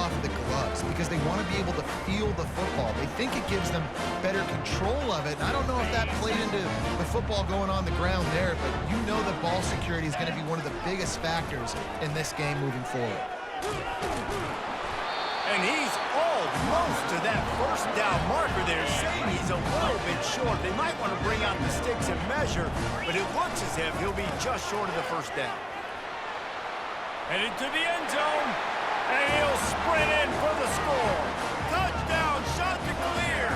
off the gloves because they want to be able to feel the football. They think it gives them better control of it. And I don't know if that played into the football going on the ground there, but you know that ball security is going to be one of the biggest factors in this game moving forward. And he's almost to that first down marker there, saying he's a little bit short. They might want to bring out the sticks and measure, but it looks as if he'll be just short of the first down. Headed to the end zone, and he'll sprint in for the score. Touchdown, shot to clear.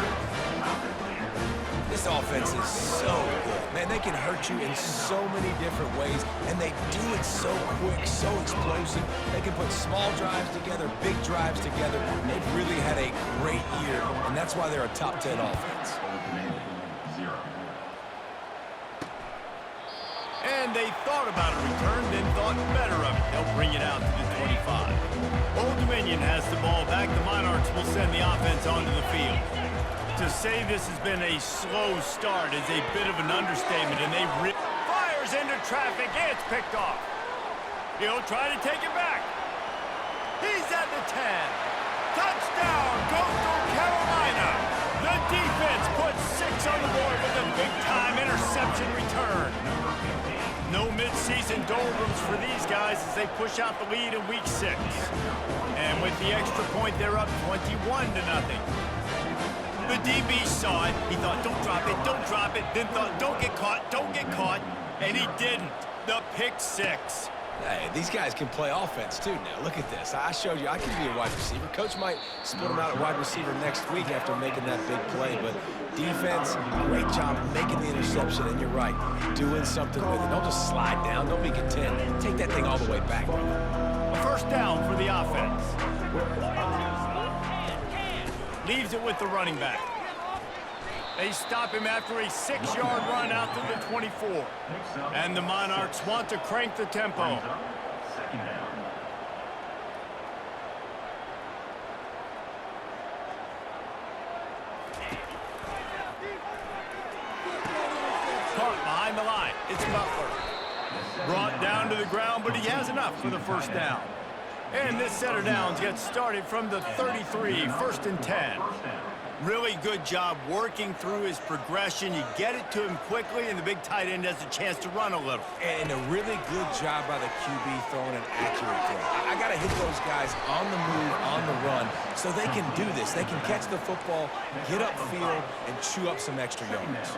This offense is so good. Man, they can hurt you in so many different ways, and they do it so quick, so explosive. They can put small drives together, big drives together. They've really had a great year, and that's why they're a top 10 offense. And they thought about a return, then thought better of it. They'll bring it out to the 25. Old Dominion has the ball back. The Monarchs will send the offense onto the field. To say this has been a slow start is a bit of an understatement, and they fires into traffic. It's picked off. He'll try to take it back. He's at the 10. Touchdown, Coastal Carolina. The defense puts 6 on the board with a big-time interception return. No mid-season doldrums for these guys as they push out the lead in Week 6. And with the extra point, they're up 21-0. The DB saw it. He thought, don't drop it. Then thought, don't get caught. And he didn't. The pick 6. Hey, these guys can play offense, too, now. Look at this. I showed you I can be a wide receiver. Coach might split him out at wide receiver next week after making that big play, but defense, great job making the interception, and you're right, doing something with it. Don't just slide down. Don't be content. Take that thing all the way back, brother. A first down for the offense. Leaves it with the running back. They stop him after a 6-yard run out to the 24. And the Monarchs want to crank the tempo. Caught behind the line. It's Butler. Brought down to the ground, but he has enough for the first down. And this set of downs gets started from the 33, first and 10. Really good job working through his progression. You get it to him quickly, and the big tight end has a chance to run a little. And a really good job by the QB throwing an accurate throw. I got to hit those guys on the move, on the run, so they can do this. They can catch the football, get upfield, and chew up some extra yards.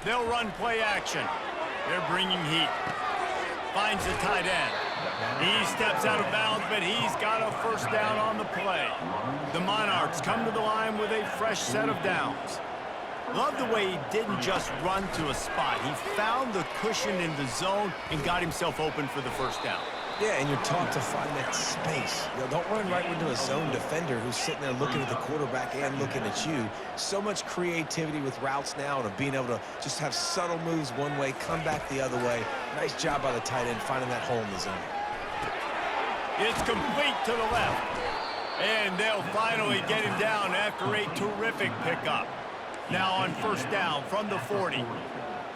They'll run play action. They're bringing heat. Finds the tight end. He steps out of bounds, but he's got a first down on the play. The Monarchs come to the line with a fresh set of downs. Love the way he didn't just run to a spot. He found the cushion in the zone and got himself open for the first down. Yeah, and you're taught to find that space. You know, don't run right into a zone defender who's sitting there looking at the quarterback and looking at you. So much creativity with routes now and of being able to just have subtle moves one way, come back the other way. Nice job by the tight end finding that hole in the zone. It's complete to the left. And they'll finally get him down after a terrific pickup. Now on first down from the 40.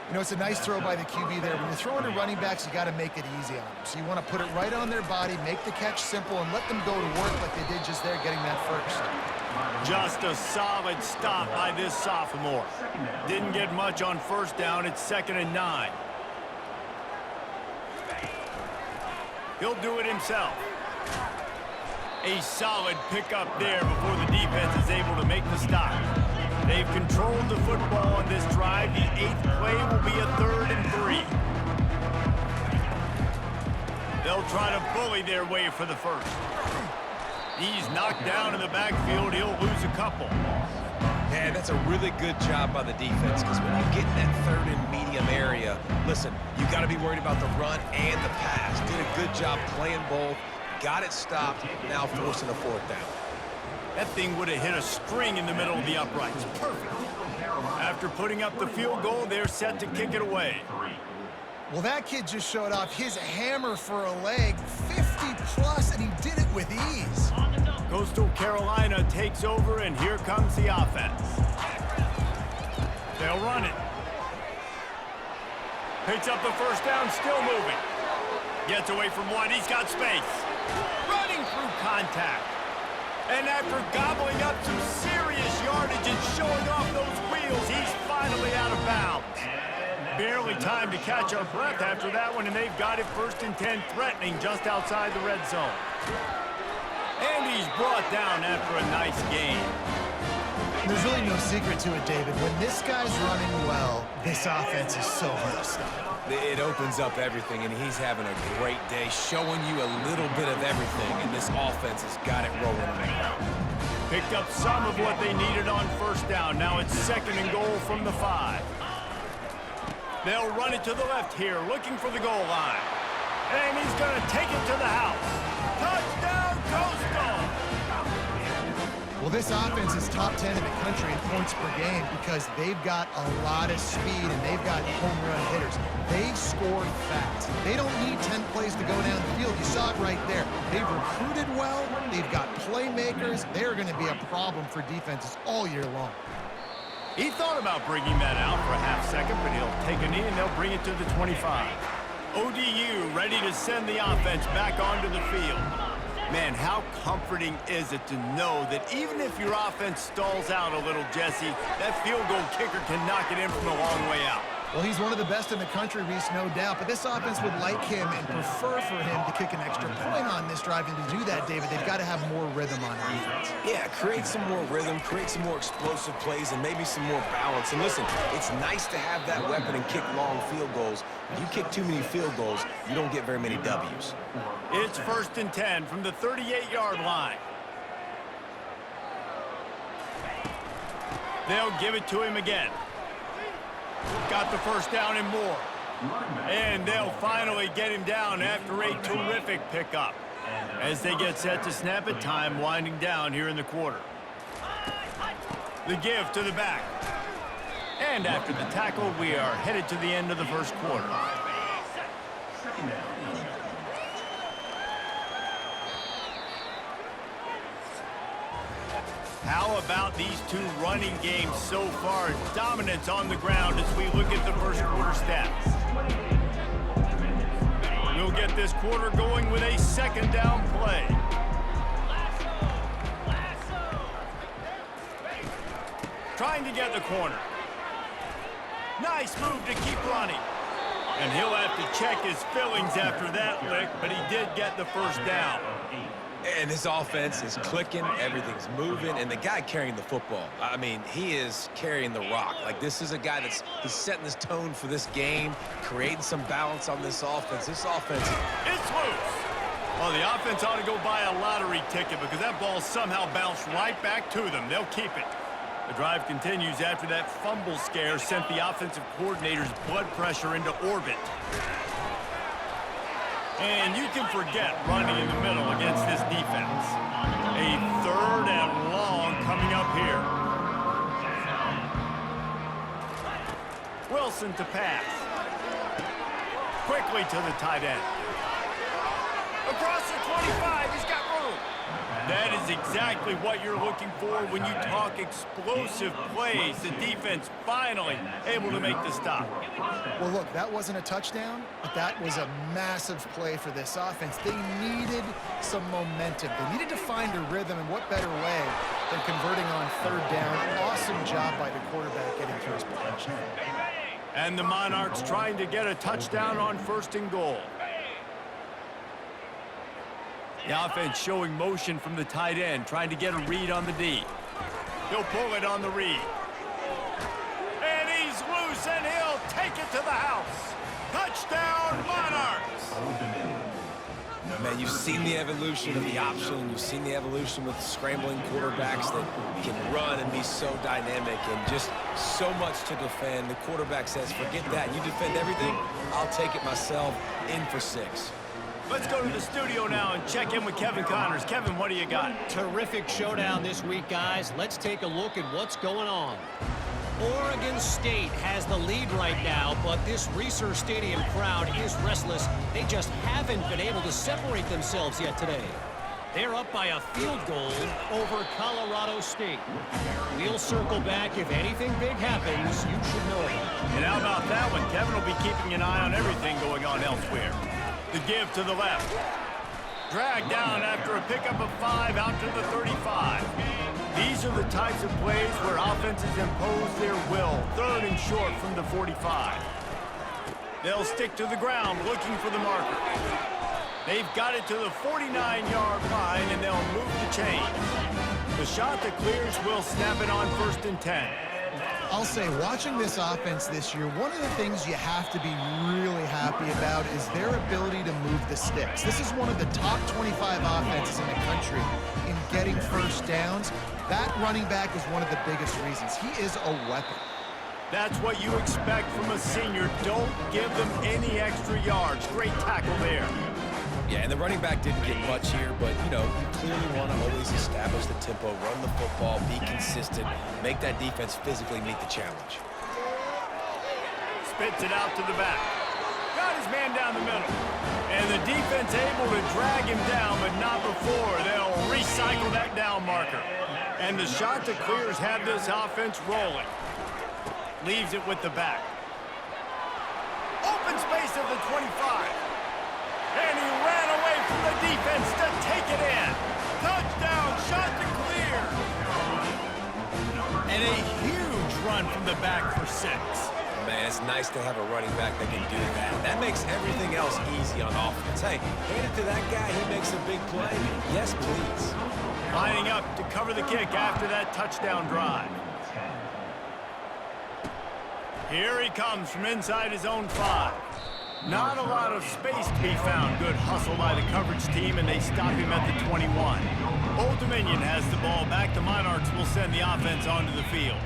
You know, it's a nice throw by the QB there. When you're throwing to running backs, you got to make it easy on them. So you want to put it right on their body, make the catch simple, and let them go to work like they did just there, getting that first. Just a solid stop by this sophomore. Didn't get much on first down. It's 2nd and 9. He'll do it himself. A solid pickup there before the defense is able to make the stop. They've controlled the football on this drive. The 8th play will be a 3rd and 3. They'll try to bully their way for the first. He's knocked down in the backfield. He'll lose a couple. Yeah, that's a really good job by the defense because when you get in that 3rd and medium area, listen, you got to be worried about the run and the pass. Did a good job playing both. Got it stopped. Now forcing a 4th down. That thing would have hit a string in the middle of the uprights. Perfect. After putting up the field goal, they're set to kick it away. Well, that kid just showed off his hammer for a leg, 50-plus, and he did it with ease. Coastal Carolina takes over, and here comes the offense. They'll run it. Picks up the first down, still moving. Gets away from one, he's got space. Running through contact. And after gobbling up some serious yardage and showing off those wheels, he's finally out of bounds. Barely time to catch our breath after that one, and they've got it 1st and 10, threatening just outside the red zone. And he's brought down after a nice gain. There's really no secret to it, David. When this guy's running well, this offense is so hard to stop. It opens up everything, and he's having a great day, showing you a little bit of everything, and this offense has got it rolling on the ground. Picked up some of what they needed on 1st down. Now it's 2nd and goal from the 5. They'll run it to the left here, looking for the goal line. And he's going to take it to the house. Touchdown, Coastal! Well, this offense is top 10 in the country in points per game because they've got a lot of speed and they've got home run hitters. They score fast. They don't need 10 plays to go down the field. You saw it right there. They've recruited well. They've got playmakers. They're going to be a problem for defenses all year long. He thought about bringing that out for a half-second, but he'll take a knee and they'll bring it to the 25. ODU ready to send the offense back onto the field. Man, how comforting is it to know that even if your offense stalls out a little, Jesse, that field goal kicker can knock it in from a long way out. Well, he's one of the best in the country, Reese, no doubt. But this offense would like him and prefer for him to kick an extra point on this drive. And to do that, David, they've got to have more rhythm on defense. Yeah, create some more rhythm, create some more explosive plays, and maybe some more balance. And listen, it's nice to have that weapon and kick long field goals. If you kick too many field goals, you don't get very many W's. It's 1st and 10 from the 38-yard line. They'll give it to him again. Got the 1st down and more. And they'll finally get him down after a terrific pickup. As they get set to snap it, time winding down here in the quarter. The give to the back. And after the tackle, we are headed to the end of the 1st quarter. How about these two running games so far? Dominance on the ground as we look at the 1st quarter stats. We'll get this quarter going with a 2nd down play. Trying to get the corner. Nice move to keep running. And he'll have to check his fillings after that lick, but he did get the 1st down. And this offense is clicking, everything's moving, and the guy carrying the football, I mean, he is carrying the rock. Like, this is a guy he's setting this tone for this game, creating some balance on this offense. This offense... It's loose. Well, the offense ought to go buy a lottery ticket because that ball somehow bounced right back to them. They'll keep it. The drive continues after that fumble scare sent the offensive coordinator's blood pressure into orbit. And you can forget running in the middle against this defense. A 3rd and long coming up here. Wilson to pass. Quickly to the tight end. Across the 25, he's got room. That is exactly what you're looking for when you talk explosive plays. The defense finally able to make the stop. Well, look, that wasn't a touchdown, but that was a massive play for this offense. They needed some momentum. They needed to find a rhythm, and what better way than converting on 3rd down. Awesome job by the quarterback getting through his progression. And the Monarchs trying to get a touchdown on 1st and goal. The offense showing motion from the tight end, trying to get a read on the D. He'll pull it on the read. And he's loose, and he'll take it to the house. Touchdown, Monarchs! Man, you've seen the evolution of the option. You've seen the evolution with scrambling quarterbacks that can run and be so dynamic and just so much to defend. The quarterback says, forget that. You defend everything, I'll take it myself. In for 6. Let's go to the studio now and check in with Kevin Connors. Kevin, what do you got? Terrific showdown this week, guys. Let's take a look at what's going on. Oregon State has the lead right now, but this Reser Stadium crowd is restless. They just haven't been able to separate themselves yet today. They're up by a field goal over Colorado State. We'll circle back. If anything big happens, you should know it. And how about that one? Kevin will be keeping an eye on everything going on elsewhere. The give to the left. Dragged down after a pickup of 5 out to the 35. These are the types of plays where offenses impose their will. 3rd and short from the 45. They'll stick to the ground looking for the marker. They've got it to the 49-yard line, and they'll move the chains. The shot that clears will snap it on 1st and 10. I'll say, watching this offense this year, one of the things you have to be really happy about is their ability to move the sticks. This is one of the top 25 offenses in the country in getting first downs. That running back is one of the biggest reasons. He is a weapon. That's what you expect from a senior. Don't give them any extra yards. Great tackle there. Yeah, and the running back didn't get much here, but, you know, you clearly want to always establish the tempo, run the football, be consistent, make that defense physically meet the challenge. Spits it out to the back. Got his man down the middle. And the defense able to drag him down, but not before. They'll recycle that down marker. And the shot that clears have this offense rolling. Leaves it with the back. Open space at the 25. And he ran away from the defense to take it in. Touchdown, shot to clear. And a huge run from the back for 6. Man, it's nice to have a running back that can do that. That makes everything else easy on offense. Hey, hand it to that guy. He makes a big play. Yes, please. Lining up to cover the kick after that touchdown drive. Here he comes from inside his own 5. Not a lot of space to be found. Good hustle by the coverage team, and they stop him at the 21. Old Dominion has the ball back. The Monarchs will send the offense onto the field.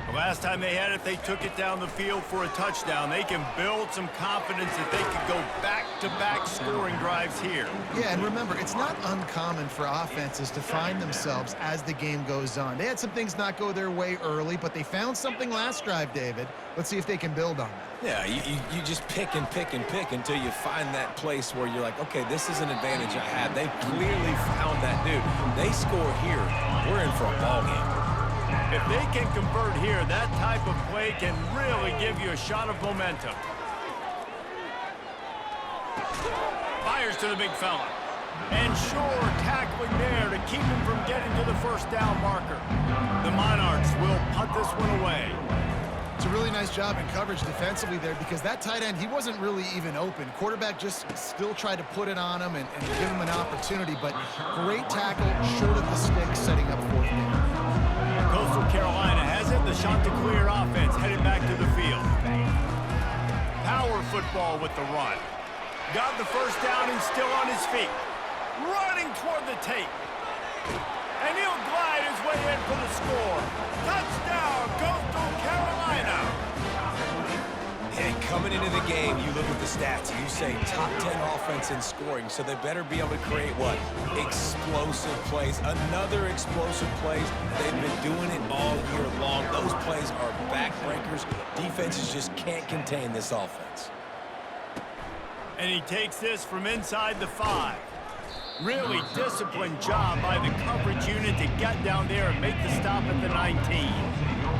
The last time they had it, they took it down the field for a touchdown. They can build some confidence that they could go back-to-back scoring drives here. Yeah, and remember, it's not uncommon for offenses to find themselves as the game goes on. They had some things not go their way early, but they found something last drive, David. Let's see if they can build on that. Yeah, you just pick and pick and pick until you find that place where you're like, okay, this is an advantage I have. They clearly found that dude. They score here, we're in for a ball game. If they can convert here, that type of play can really give you a shot of momentum. Fires to the big fella. And sure, tackling there to keep him from getting to the 1st down marker. The Monarchs will punt this one away. It's a really nice job in coverage defensively there because that tight end, he wasn't really even open. Quarterback just still tried to put it on him and give him an opportunity, but great tackle, short of the stick, setting up 4th down. Coastal Carolina has it. The shot to clear offense headed back to the field. Power football with the run. Got the 1st down and still on his feet. Running toward the tape. And he'll glide his way in for the score. Touchdown, Coastal Carolina. Hey, coming into the game, you look at the stats. You say top 10 offense in scoring, so they better be able to create what? Explosive plays. Another explosive plays. They've been doing it all year long. Those plays are backbreakers. Defenses just can't contain this offense. And he takes this from inside the 5. Really disciplined job by the coverage unit to get down there and make the stop at the 19.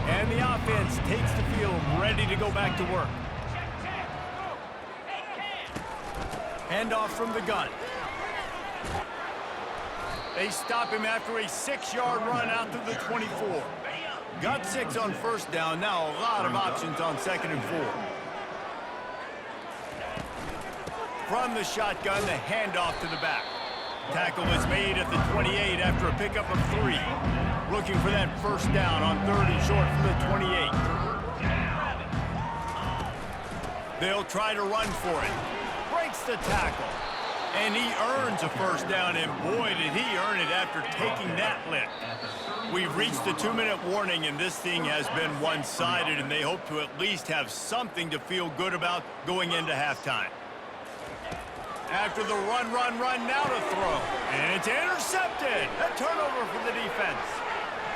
And the offense takes the field ready to go back to work. Handoff from the gun. They stop him after a 6-yard run out to the 24. Got 6 on 1st down. Now a lot of options on 2nd and 4. From the shotgun, the handoff to the back. Tackle is made at the 28 after a pickup of 3. Looking for that 1st down on 3rd and short from the 28. They'll try to run for it. Breaks the tackle. And he earns a 1st down, and boy, did he earn it after taking that lick. We've reached the 2-minute warning, and this thing has been one-sided, and they hope to at least have something to feel good about going into halftime. After the run, now to throw. And it's intercepted. A turnover for the defense.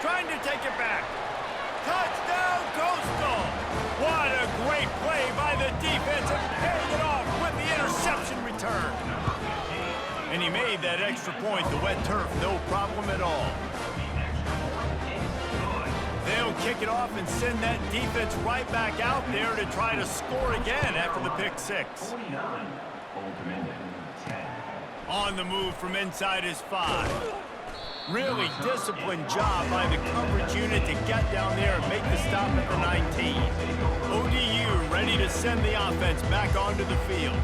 Trying to take it back. Touchdown, Coastal. What a great play by the defense and paying it off with the interception return. And he made needed that extra point. The wet turf, no problem at all. They'll kick it off and send that defense right back out there to try to score again after the pick six. On the move from inside his 5. Really disciplined job by the coverage unit to get down there and make the stop at the 19. ODU ready to send the offense back onto the field.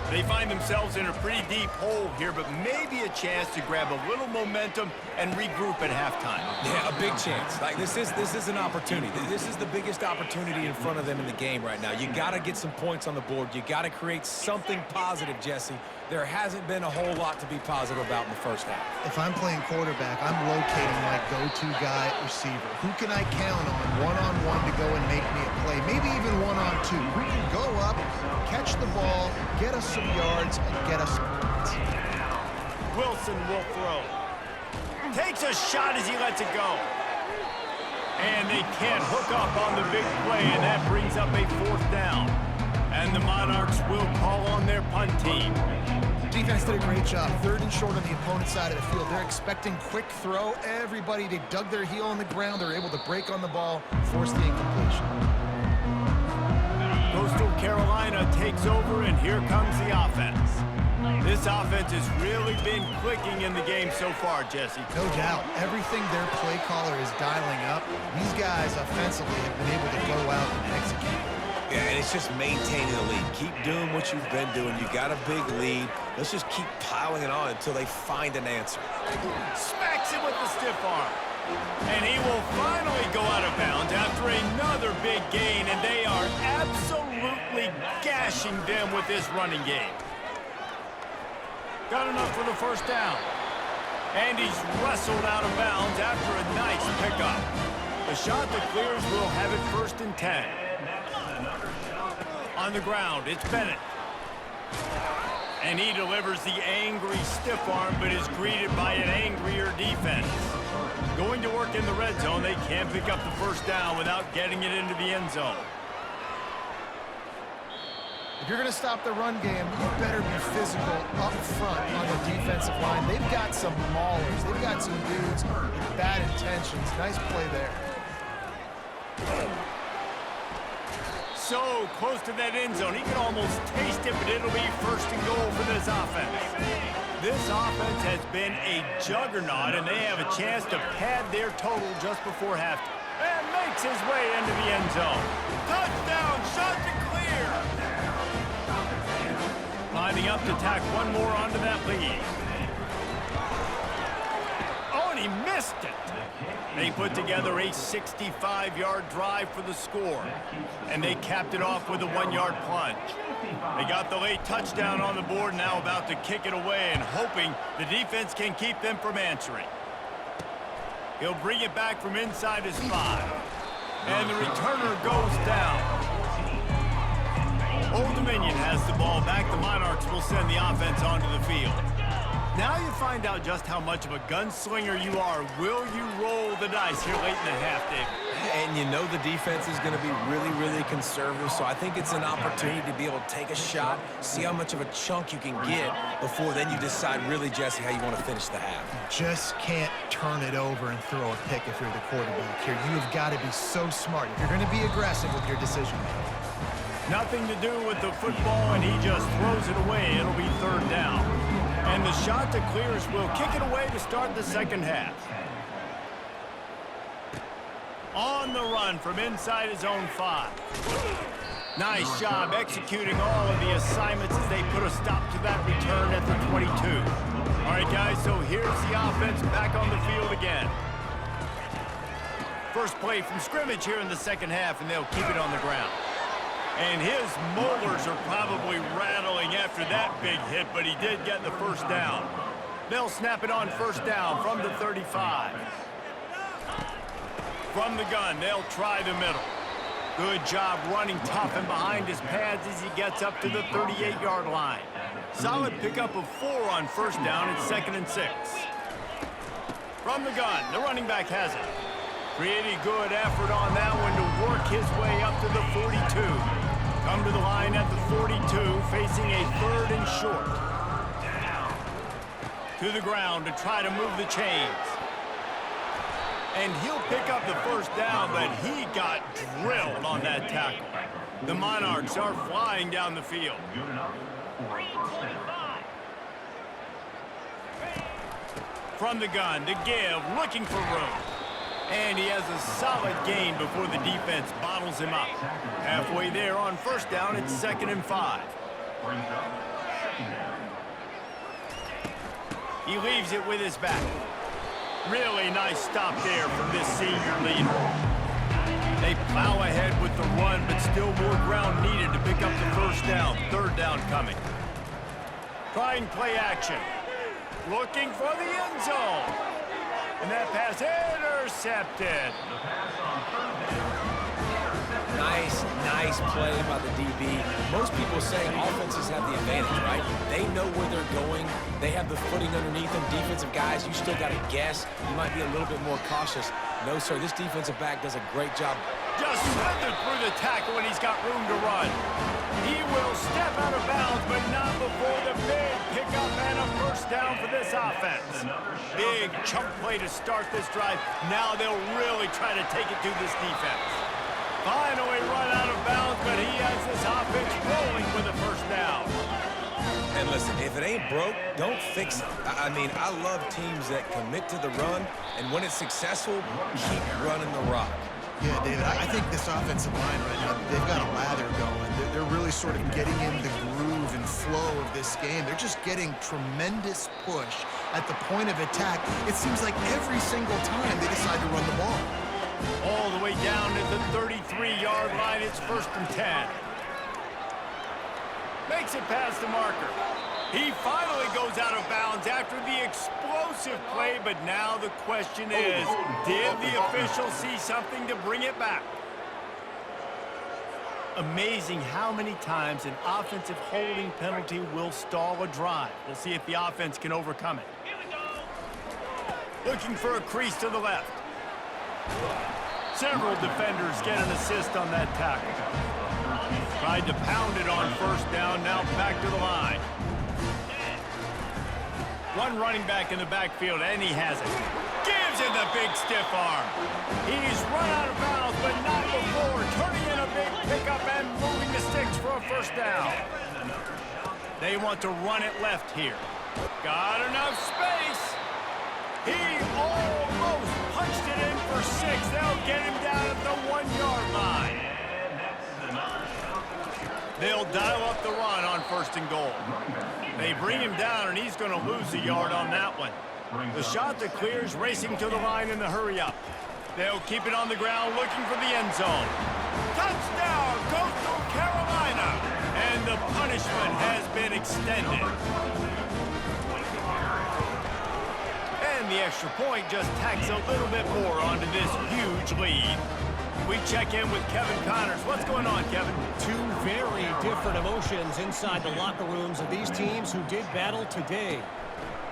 They find themselves in a pretty deep hole here, but maybe a chance to grab a little momentum and regroup at halftime. Yeah, a big chance. Like this is an opportunity. This is the biggest opportunity in front of them in the game right now. You got to get some points on the board. You got to create something positive, Jesse. There hasn't been a whole lot to be positive about in the first half. If I'm playing quarterback, I'm locating my go-to guy at receiver. Who can I count on one-on-one to go and make me a play? Maybe even one-on-two. Who can go up, catch the ball, get us some yards, and get us points. Wilson will throw. Takes a shot as he lets it go. And they can't hook up on the big play, and that brings up a 4th down. And the Monarchs will call on their punt team. Defense did a great job. 3rd and short on the opponent's side of the field. They're expecting quick throw. Everybody, they dug their heel on the ground. They're able to break on the ball, force the incompletion. Coastal Carolina takes over, and here comes the offense. This offense has really been clicking in the game so far, Jesse. No doubt. Everything their play caller is dialing up, these guys offensively have been able to go out and execute. Yeah, and it's just maintaining the lead. Keep doing what you've been doing. You got a big lead. Let's just keep piling it on until they find an answer. Smacks it with the stiff arm. And he will finally go out of bounds after another big gain, and they are absolutely gashing them with this running game. Got enough for the first down. And he's wrestled out of bounds after a nice pickup. The shot that clears will have it 1st and 10. On the ground, it's Bennett. And he delivers the angry stiff arm, but is greeted by an angrier defense. Going to work in the red zone, they can't pick up the 1st down without getting it into the end zone. If you're going to stop the run game, you better be physical up front on the defensive line. They've got some maulers. They've got some dudes with bad intentions. Nice play there. So close to that end zone. He can almost taste it, but it'll be 1st and goal for this offense. This offense has been a juggernaut, and they have a chance to pad their total just before halftime. And makes his way into the end zone. Touchdown, shot to clear. Lining up to tack one more onto that lead. Oh, and he missed it. They put together a 65-yard drive for the score, and they capped it off with a 1-yard plunge. They got the late touchdown on the board, now about to kick it away and hoping the defense can keep them from answering. He'll bring it back from inside his 5, and the returner goes down. Old Dominion has the ball back. The Monarchs will send the offense onto the field. Now you find out just how much of a gunslinger you are. Will you roll the dice here late in the half, David? And you know the defense is going to be really, really conservative, so I think it's an opportunity to be able to take a shot, see how much of a chunk you can get before then you decide really, Jesse, how you want to finish the half. Just can't turn it over and throw a pick if you're the quarterback here. You've got to be so smart. If you're going to be aggressive with your decision-making. Nothing to do with the football, and he just throws it away. It'll be 3rd down. And the shot that clears will kick it away to start the second half. On the run from inside his own 5. Nice job executing all of the assignments as they put a stop to that return at the 22. All right, guys, so here's the offense back on the field again. First play from scrimmage here in the second half, and they'll keep it on the ground. And his molars are probably rattling after that big hit, but he did get the 1st down. They'll snap it on 1st down from the 35. From the gun, they'll try the middle. Good job running tough and behind his pads as he gets up to the 38-yard line. Solid pickup of 4 on 1st down and 2nd and 6. From the gun, the running back has it. Pretty good effort on that one to work his way up to the 42. Come to the line at the 42, facing a 3rd and short. To the ground to try to move the chains. And he'll pick up the first down, but he got drilled on that tackle. The Monarchs are flying down the field. From the gun to give, looking for room. And he has a solid gain before the defense bottles him up. Halfway there on first down, it's 2nd and 5. He leaves it with his back. Really nice stop there from this senior leader. They plow ahead with the run, but still more ground needed to pick up the first down. 3rd down coming. Trying play action. Looking for the end zone. And that pass intercepted. Nice play by the DB. Most people say offenses have the advantage, right? They know where they're going. They have the footing underneath them. Defensive guys, you still got to guess. You might be a little bit more cautious. No, sir, this defensive back does a great job. Just slithered through the tackle, and he's got room to run. He will step out of bounds, but not before the big pickup and a first down for this offense. Big chunk play to start this drive. Now they'll really try to take it to this defense. Finally run out of bounds, but he has this offense rolling with a first down. And listen, if it ain't broke, don't fix it. I mean, I love teams that commit to the run, and when it's successful, keep running the rock. Yeah, David, I think this offensive line right now, they've got a lather going. They're really sort of getting in the groove and flow of this game. They're just getting tremendous push at the point of attack. It seems like every single time they decide to run the ball. All the way down to the 33-yard line. It's 1st and 10. Makes it past the marker. He finally goes out of bounds after the explosive play, but now the question is, did the official see something to bring it back? Amazing how many times an offensive holding penalty will stall a drive. We'll see if the offense can overcome it. Looking for a crease to the left. Several defenders get an assist on that tackle. Tried to pound it on first down, now back to the line. One running back in the backfield, and he has it. Gives it the big stiff arm. He's run out of bounds, but not before. Turning in a big pickup and moving the sticks for a first down. They want to run it left here. Got enough space. He almost punched it in for 6. They'll get him down at the 1-yard line. They'll dial up the run on 1st and goal. They bring him down, and he's going to lose a yard on that one. The shot that clears, racing to the line in the hurry-up. They'll keep it on the ground, looking for the end zone. Touchdown, Coastal Carolina! And the punishment has been extended. And the extra point just tacks a little bit more onto this huge lead. We check in with Kevin Connors. What's going on, Kevin? Two very different emotions inside the locker rooms of these teams who did battle today.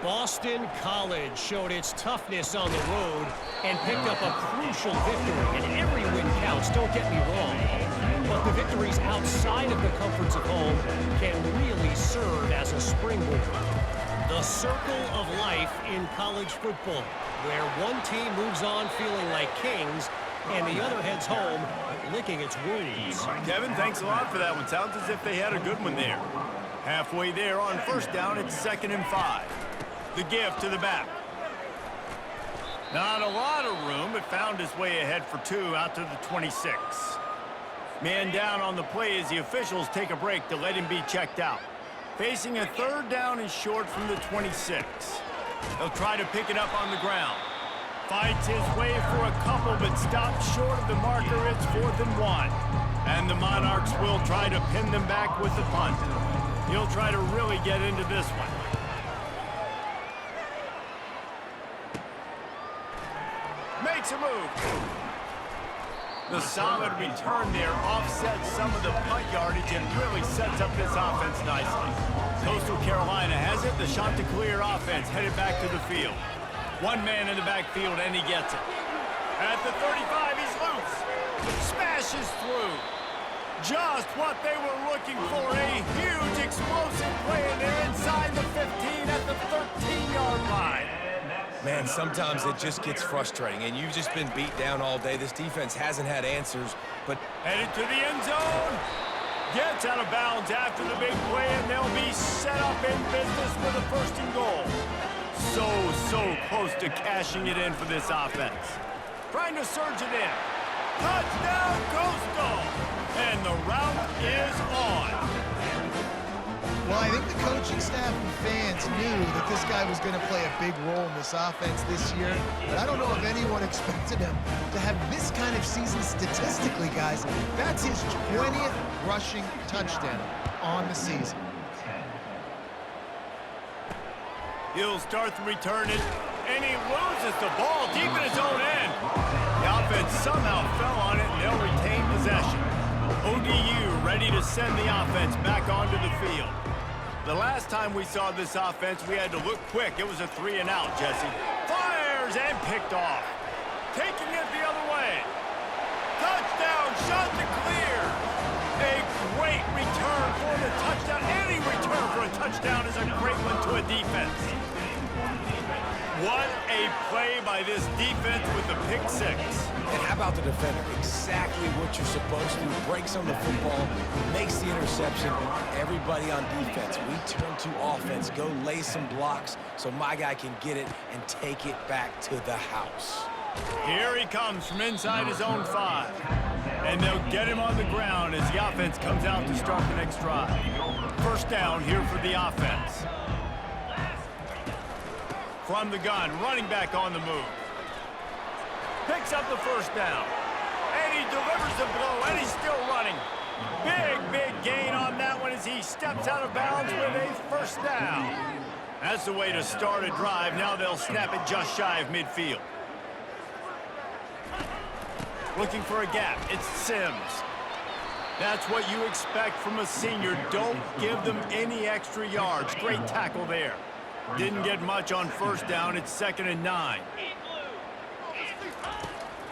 Boston College showed its toughness on the road and picked up a crucial victory. And every win counts, don't get me wrong. But the victories outside of the comforts of home can really serve as a springboard. The circle of life in college football, where one team moves on feeling like kings and the other heads home licking its wounds. Kevin, thanks a lot for that one. Sounds as if they had a good one there. Halfway there on first down, it's 2nd and 5. The give to the back. Not a lot of room, but found his way ahead for 2 out to the 26. Man down on the play as the officials take a break to let him be checked out. Facing a 3rd down and short from the 26. They'll try to pick it up on the ground. Fights his way for a couple, but stops short of the marker. It's 4th and 1. And the Monarchs will try to pin them back with the punt. He'll try to really get into this one. Makes a move. The solid return there offsets some of the punt yardage and really sets up this offense nicely. Coastal Carolina has it. The Chanticleer offense headed back to the field. One man in the backfield, and he gets it. At the 35, he's loose. Smashes through. Just what they were looking for. A huge explosive play, and they're inside the 15 at the 13-yard Man, sometimes it just gets frustrating, and you've just been beat down all day. This defense hasn't had answers, but... Headed to the end zone. Gets out of bounds after the big play, and they'll be set up in business with a 1st and goal. So close to cashing it in for this offense. Trying to surge it in. Touchdown, Coastal! And the route is on. Well, I think the coaching staff and fans knew that this guy was going to play a big role in this offense this year, but I don't know if anyone expected him to have this kind of season statistically, guys. That's his 20th rushing touchdown on the season. He'll start the return, and he loses the ball deep in his own end. The offense somehow fell on it, and they'll retain possession. ODU ready to send the offense back onto the field. The last time we saw this offense, we had to look quick. It was a 3-and-out, Jesse. Fires and picked off. Taking it the other way. Touchdown, shot to clear. A great return for the touchdown. Any return for a touchdown is a great one to a defense. What a play by this defense with the pick 6. And how about the defender? Exactly what you're supposed to. Breaks on the football, makes the interception. Everybody on defense, we turn to offense. Go lay some blocks so my guy can get it and take it back to the house. Here he comes from inside his own 5. And they'll get him on the ground as the offense comes out to start the next drive. 1st down here for the offense. From the gun, running back on the move. Picks up the 1st down. And he delivers the blow, and he's still running. Big gain on that one as he steps out of bounds with a 1st down. That's the way to start a drive. Now they'll snap it just shy of midfield. Looking for a gap. It's Sims. That's what you expect from a senior. Don't give them any extra yards. Great tackle there. Didn't get much on 1st down. It's 2nd and 9.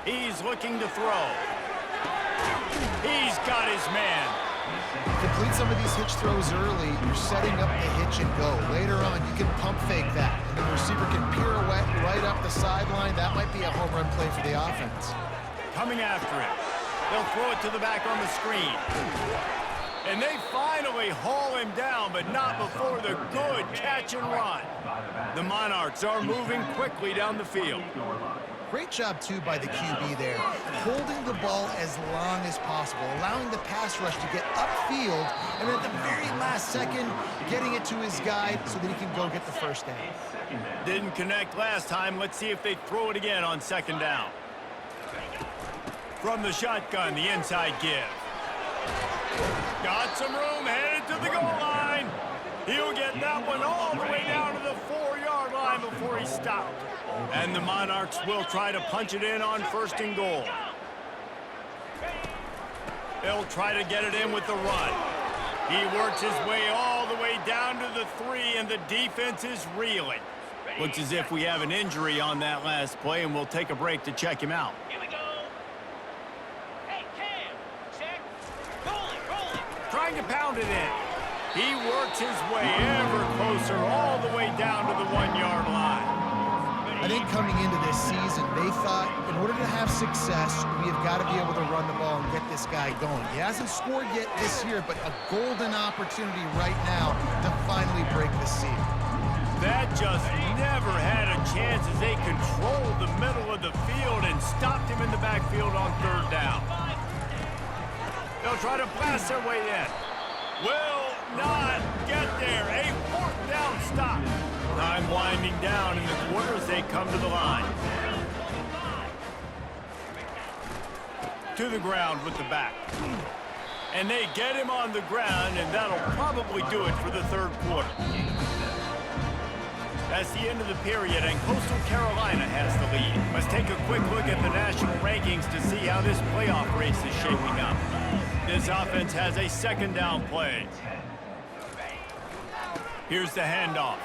He's looking to throw. He's got his man. Complete some of these hitch throws early. You're setting up the hitch and go. Later on, you can pump fake that. And the receiver can pirouette right up the sideline. That might be a home run play for the offense. Coming after it. They'll throw it to the back on the screen. And they finally haul him down, but not before the good catch and run. The Monarchs are moving quickly down the field. Great job, too, by the QB there. Holding the ball as long as possible, allowing the pass rush to get upfield, and at the very last second, getting it to his guy so that he can go get the 1st down. Didn't connect last time. Let's see if they throw it again on 2nd down. From the shotgun, the inside give. Got some room, headed to the goal line. He'll get that one all the way down to the 4-yard line before he stopped. And the Monarchs will try to punch it in on 1st and goal. They'll try to get it in with the run. He works his way all the way down to the 3, and the defense is reeling. Looks as if we have an injury on that last play, and we'll take a break to check him out. Trying to pound it in. He works his way ever closer all the way down to the 1-yard line. I think coming into this season, they thought in order to have success, we have got to be able to run the ball and get this guy going. He hasn't scored yet this year, but a golden opportunity right now to finally break the seal. That just never had a chance as they controlled the middle of the field and stopped him in the backfield on 3rd down. They'll try to blast their way in. Will not get there. A 4th down stop. Time winding down in the quarter as they come to the line. To the ground with the back. And they get him on the ground, and that'll probably do it for the 3rd quarter. That's the end of the period, and Coastal Carolina has the lead. Let's take a quick look at the national rankings to see how this playoff race is shaping up. This offense has a 2nd down play. Here's the handoff.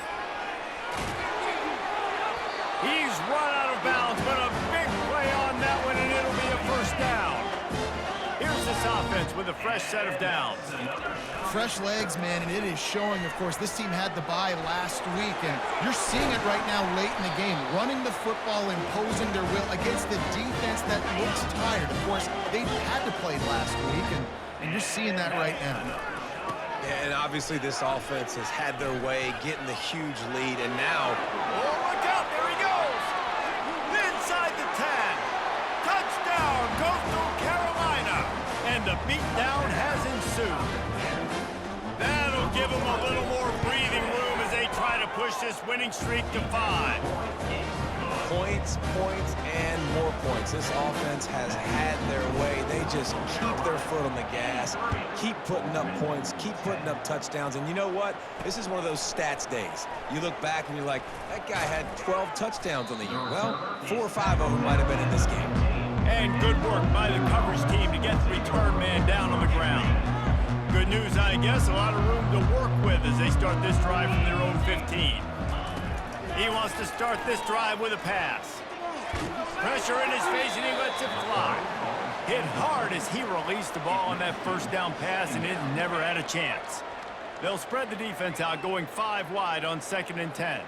He's run out of bounds, but a big play on that one, and it'll be a 1st down. Here's the this offense with a fresh set of downs. Fresh legs, man, and it is showing, of course. This team had the bye last week, and you're seeing it right now late in the game. Running the football, imposing their will against the defense that looks tired. Of course, they had to play last week, and you're seeing that right now. Yeah, and obviously this offense has had their way, getting the huge lead, and now... Oh, look out, there he goes! Inside the 10. Touchdown, Coastal Carolina! And the beatdown has ensued. That'll give them a little more breathing room as they try to push this winning streak to 5. Points, points, and more points. This offense has had their way. They just keep their foot on the gas, keep putting up points, keep putting up touchdowns. And you know what? This is one of those stats days. You look back and you're like, that guy had 12 touchdowns on the year. Well, 4 or 5 of them might have been in this game. And good work by the coverage team to get the return man down on the ground. Good news, I guess, a lot of room to work with as they start this drive from their own 15. He wants to start this drive with a pass. Pressure in his face, and he lets it fly. Hit hard as he released the ball on that first down pass, and it never had a chance. They'll spread the defense out, going 5 wide on 2nd and 10.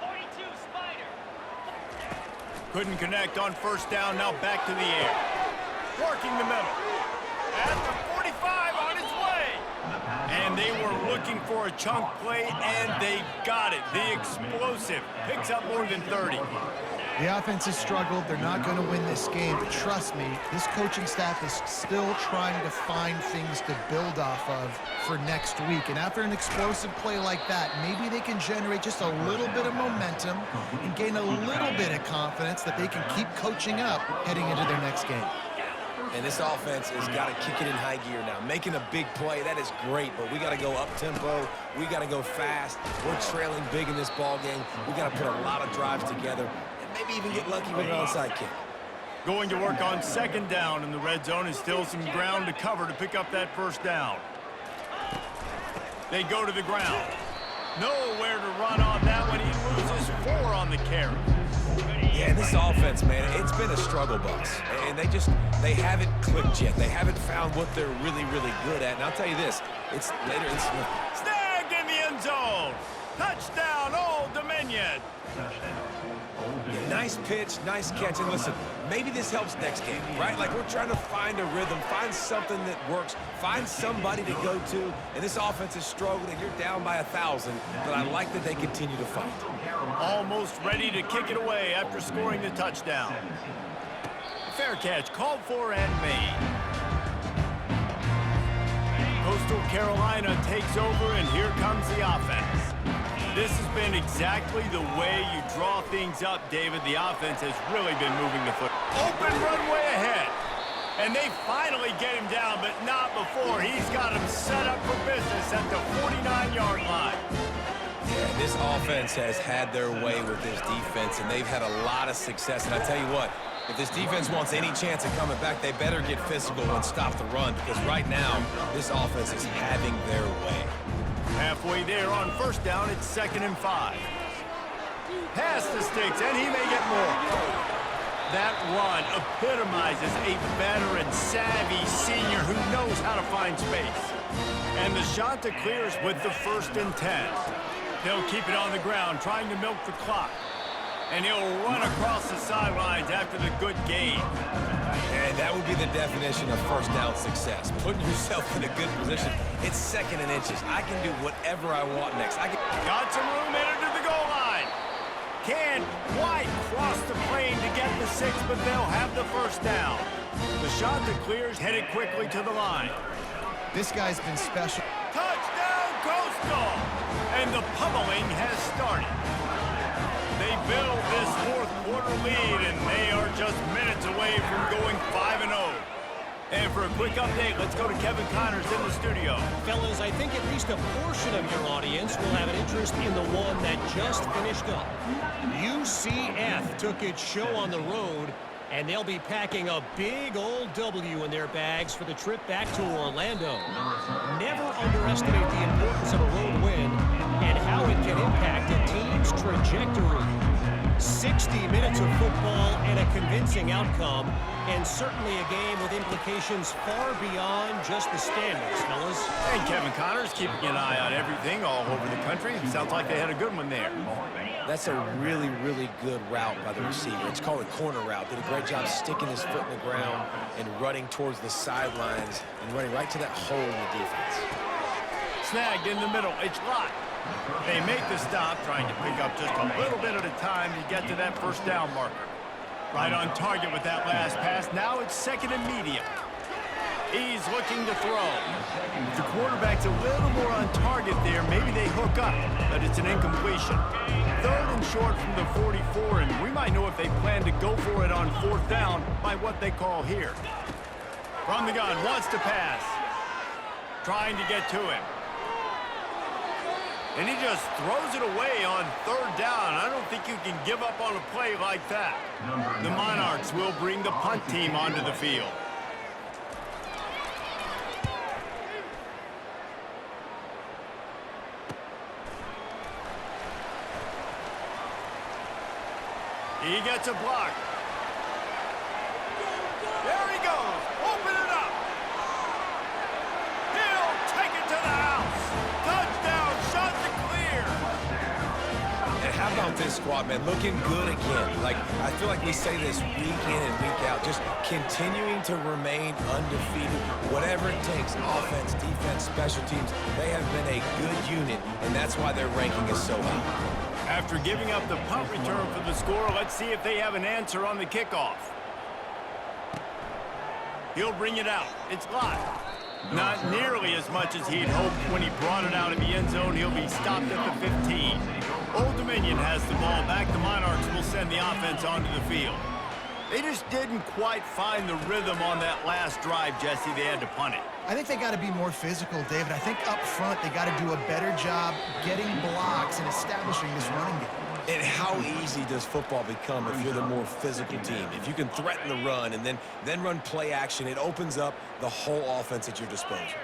42 Spider. Couldn't connect on first down, now back to the air. Working the middle. At the 45 on his way. And they were looking for a chunk play, and they got it. The explosive picks up more than 30. The offense has struggled. They're not going to win this game. But trust me, this coaching staff is still trying to find things to build off of for next week. And after an explosive play like that, maybe they can generate just a little bit of momentum and gain a little bit of confidence that they can keep coaching up heading into their next game. And this offense has got to kick it in high gear now. Making a big play, that is great, but we got to go up-tempo. We got to go fast. We're trailing big in this ball game. We got to put a lot of drives together and maybe even get lucky with an onside kick. Going to work on 2nd down in the red zone, and still some ground to cover to pick up that first down. They go to the ground. Nowhere to run on that one. He loses 4 on the carry. Yeah, this offense, man, it's been a struggle bus. And they haven't clicked yet. They haven't found what they're really, really good at. And I'll tell you this, it's later in Snagged in the end zone. Touchdown, Old Dominion. Yeah, nice pitch, nice catch. And listen, maybe this helps next game, right? Like, we're trying to find a rhythm, find something that works, find somebody to go to. And this offense is struggling, and you're down by 1,000. But I like that they continue to fight. Almost ready to kick it away after scoring the touchdown. Fair catch called for and made. Coastal Carolina takes over, and here comes the offense. This has been exactly the way you draw things up, David. The offense has really been moving the foot. Open runway ahead. And they finally get him down, but not before. He's got him set up for business at the 49-yard line. Yeah, this offense has had their way with this defense, and they've had a lot of success. And I tell you what, if this defense wants any chance of coming back, they better get physical and stop the run, because right now, this offense is having their way. Halfway there on first down, it's 2nd and 5. Pass the sticks, and he may get more. That run epitomizes a veteran, savvy senior who knows how to find space. And the Chanticleers with the 1st and 10. They'll keep it on the ground, trying to milk the clock. And he'll run across the sidelines after the good gain. And that would be the definition of first down success. Putting yourself in a good position. It's 2nd and inches. I can do whatever I want next. Got some room headed to the goal line. Can't quite cross the plane to get the 6, but they'll have the first down. The Chanticleers headed quickly to the line. This guy's been special. Touchdown, Coastal! And the pummeling has started. They build this 4th quarter lead, and they are just minutes away from going 5-0. And for a quick update, let's go to Kevin Connors in the studio. Fellas, I think at least a portion of your audience will have an interest in the one that just finished up. UCF took its show on the road, and they'll be packing a big old W in their bags for the trip back to Orlando. Never underestimate the importance of a road win and how it can impact a team's trajectory. 60 minutes of football and a convincing outcome, and certainly a game with implications far beyond just the standings, fellas. And Kevin Connors keeping an eye on everything all over the country. Sounds like they had a good one there. That's a really, really good route by the receiver. It's called a corner route. Did a great job sticking his foot in the ground and running towards the sidelines and running right to that hole in the defense. Snagged in the middle. It's locked. They make the stop, trying to pick up just a little bit at a time to get to that first down marker. Right on target with that last pass. Now it's second and medium. He's looking to throw. If the quarterback's a little more on target there, maybe they hook up, but it's an incompletion. Third and short from the 44, and we might know if they plan to go for it on fourth down by what they call here. From the gun, wants to pass. Trying to get to him. And he just throws it away on third down. I don't think you can give up on a play like that. The Monarchs will bring the punt team onto the field. He gets a block. There he goes. Open it up. He'll take it to the house. Touchdown. Shot to clear. And how about this squad, man? Looking good again. Like, I feel like we say this week in and week out. Just continuing to remain undefeated. Whatever it takes, offense, defense, special teams, they have been a good unit, and that's why their ranking is so high. After giving up the punt return for the score, let's see if they have an answer on the kickoff. He'll bring it out. It's locked. Not nearly as much as he'd hoped when he brought it out of the end zone. He'll be stopped at the 15. Old Dominion has the ball back. The Monarchs will send the offense onto the field. They just didn't quite find the rhythm on that last drive, Jesse. They had to punt it. I think they got to be more physical, David. I think up front they got to do a better job getting blocks and establishing this running game. And how easy does football become if you're the more physical team? If you can threaten the run and then run play action, it opens up the whole offense at your disposal.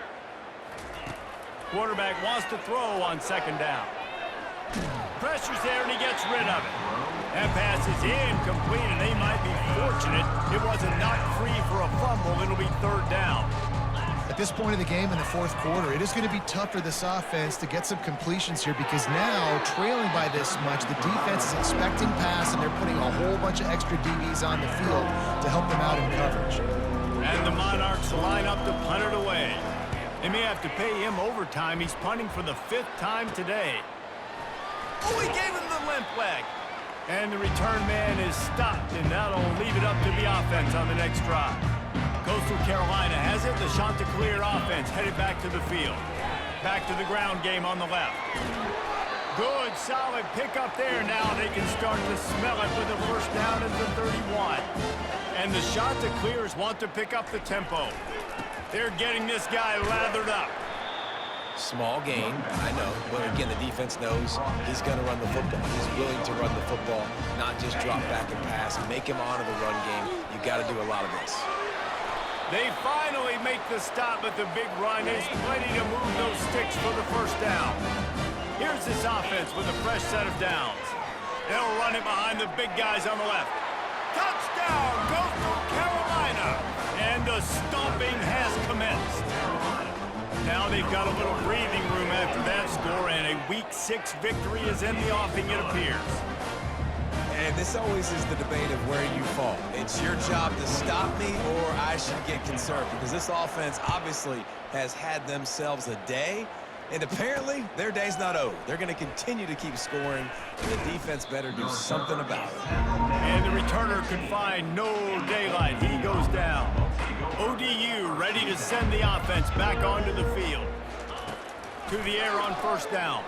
Quarterback wants to throw on second down. Pressure's there, and he gets rid of it. That pass is incomplete, and they might be fortunate it wasn't knocked free for a fumble. It'll be third down. At this point of the game in the fourth quarter, it is going to be tough for this offense to get some completions here because now, trailing by this much, the defense is expecting pass, and they're putting a whole bunch of extra DBs on the field to help them out in coverage. And the Monarchs line up to punt it away. They may have to pay him overtime. He's punting for the 5th time today. Oh, he gave him the limp leg. And the return man is stopped, and that'll leave it up to the offense on the next drive. Coastal Carolina has it. The Chanticleer offense headed back to the field. Back to the ground game on the left. Good, solid pickup there. Now they can start to smell it with a first down at the 31. And the Chanticleers want to pick up the tempo. They're getting this guy lathered up. Small gain, I know, but again, the defense knows he's going to run the football. He's willing to run the football, not just drop back and pass. Make him honor the run game. You got to do a lot of this. They finally make the stop, but the big run is plenty to move those sticks for the first down. Here's this offense with a fresh set of downs. They'll run it behind the big guys on the left. Touchdown, Coastal Carolina! And the stomping has commenced. Now they've got a little breathing room after that score, and a Week 6 victory is in the offing, it appears. And this always is the debate of where you fall. It's your job to stop me, or I should get concerned, because this offense obviously has had themselves a day, and apparently their day's not over. They're going to continue to keep scoring, and the defense better do something about it. And the returner could find no daylight. He goes down. ODU ready to send the offense back onto the field. To the air on first down.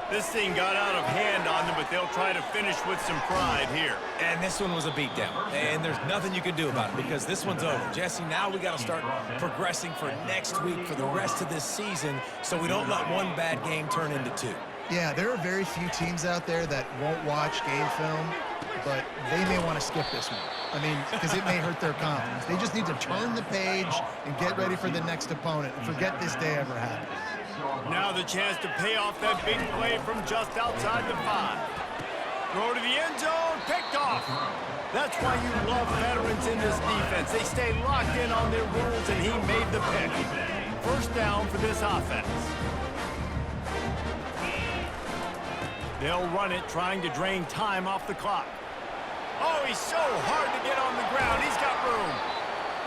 This thing got out of hand on them, but they'll try to finish with some pride here. And this one was a beatdown, and there's nothing you can do about it because this one's over. Jesse, now we got to start progressing for next week for the rest of this season so we don't let one bad game turn into 2. Yeah, there are very few teams out there that won't watch game film, but they may want to skip this one. I mean, because it may hurt their confidence. They just need to turn the page and get ready for the next opponent and forget this day ever happened. Now the chance to pay off that big play from just outside the 5. Throw to the end zone, picked off. That's why you love veterans in this defense. They stay locked in on their rules, and he made the pick. First down for this offense. They'll run it, trying to drain time off the clock. Oh, he's so hard to get on the ground. He's got room.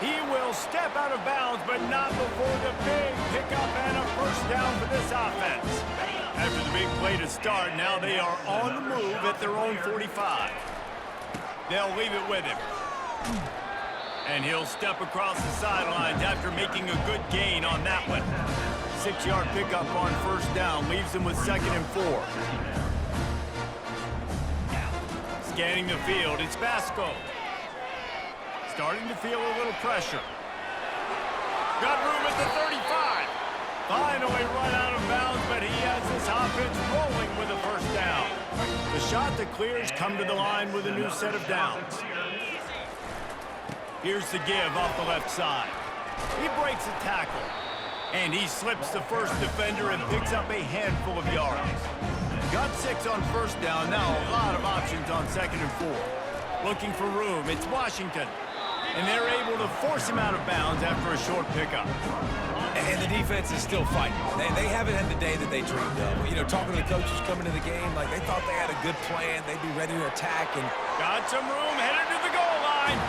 He will step out of bounds, but not before the big pickup and a first down for this offense. After the big play to start, now they are on the move at their own 45. They'll leave it with him. And he'll step across the sidelines after making a good gain on that one. 6-yard pickup on first down leaves them with 2nd and 4. Scanning the field, it's Vasco. Starting to feel a little pressure. Got room at the 35. Finally run out of bounds, but he has this offense rolling with a first down. The shot that clears come to the line with a new set of downs. Here's the give off the left side. He breaks a tackle. And he slips the first defender and picks up a handful of yards. Got 6 on first down, now a lot of options on 2nd and 4. Looking for room, it's Washington. And they're able to force him out of bounds after a short pickup. And the defense is still fighting. They haven't had the day that they dreamed of. You know, talking to the coaches coming to the game, like they thought they had a good plan. They'd be ready to attack. And got some room, headed to the goal line.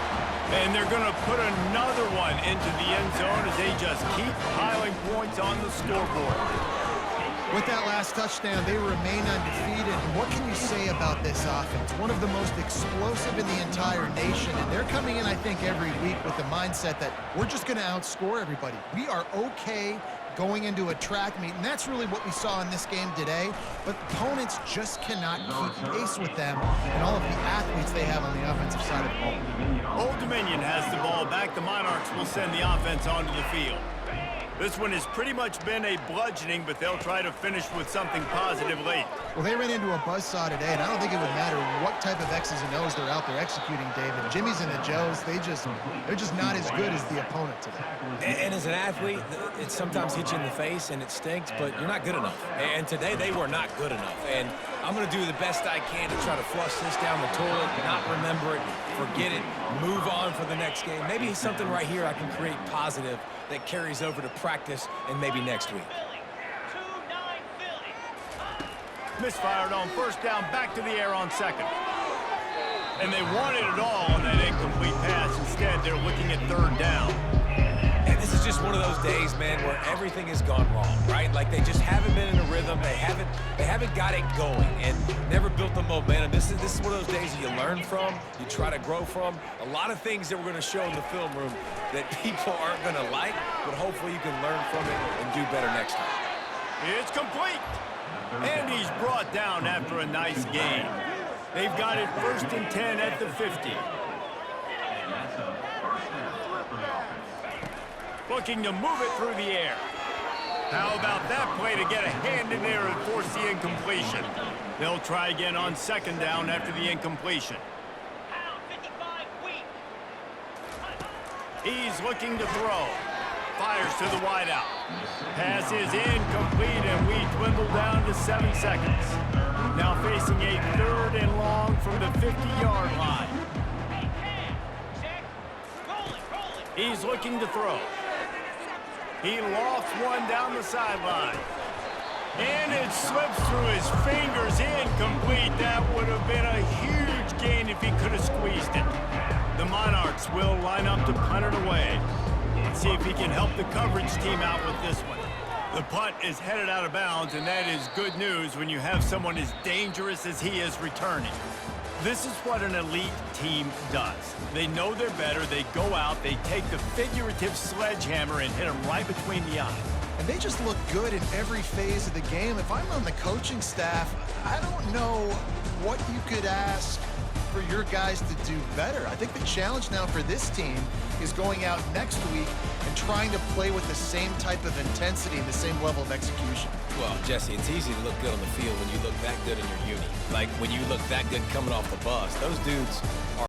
And they're going to put another one into the end zone as they just keep piling points on the scoreboard. With that last touchdown, they remain undefeated. And what can you say about this offense? One of the most explosive in the entire nation. And they're coming in, I think, every week with the mindset that we're just going to outscore everybody. We are okay going into a track meet, and that's really what we saw in this game today. But opponents just cannot keep pace with them and all of the athletes they have on the offensive side of the ball. Old Dominion has the ball back. The Monarchs will send the offense onto the field. This one has pretty much been a bludgeoning, but they'll try to finish with something positive late. Well, they ran into a buzzsaw today, and I don't think it would matter what type of X's and O's they're out there executing, David. Jimmy's and the Joes, they're just not as good as the opponent today. And as an athlete, it sometimes hits you in the face and it stinks, but you're not good enough. And today they were not good enough. And I'm going to do the best I can to try to flush this down the toilet, not remember it, forget it, move on for the next game. Maybe something right here I can create positive that carries over to practice and maybe next week. Misfired on first down, back to the air on 2nd. And they wanted it all on that incomplete pass. Instead, they're looking at 3rd down. And this is just one of those days, man, where everything has gone wrong, right? Like they just haven't been in a rhythm. They haven't got it going and never built the momentum. This is one of those days that you learn from, you try to grow from. A lot of things that we're going to show in the film room that people aren't going to like, but hopefully you can learn from it and do better next time. It's complete. And he's brought down after a nice gain. They've got it 1st and 10 at the 50. Looking to move it through the air. How about that play to get a hand in there and force the incompletion? They'll try again on 2nd down after the incompletion. He's looking to throw. Fires to the wideout. Pass is incomplete, and we dwindle down to 7 seconds. Now facing a 3rd and long from the 50-yard line. He's looking to throw. He lofts one down the sideline. And it slips through his fingers, incomplete. That would have been a huge gain if he could have squeezed it. The Monarchs will line up to punt it away. Let's see if he can help the coverage team out with this one. The punt is headed out of bounds, and that is good news when you have someone as dangerous as he is returning. This is what an elite team does. They know they're better. They go out, they take the figurative sledgehammer and hit them right between the eyes. And they just look good in every phase of the game. If I'm on the coaching staff, I don't know what you could ask for your guys to do better. I think the challenge now for this team is going out next week and trying to play with the same type of intensity and the same level of execution. Well, Jesse, it's easy to look good on the field when you look that good in your uni. Like when you look that good coming off the bus. Those dudes are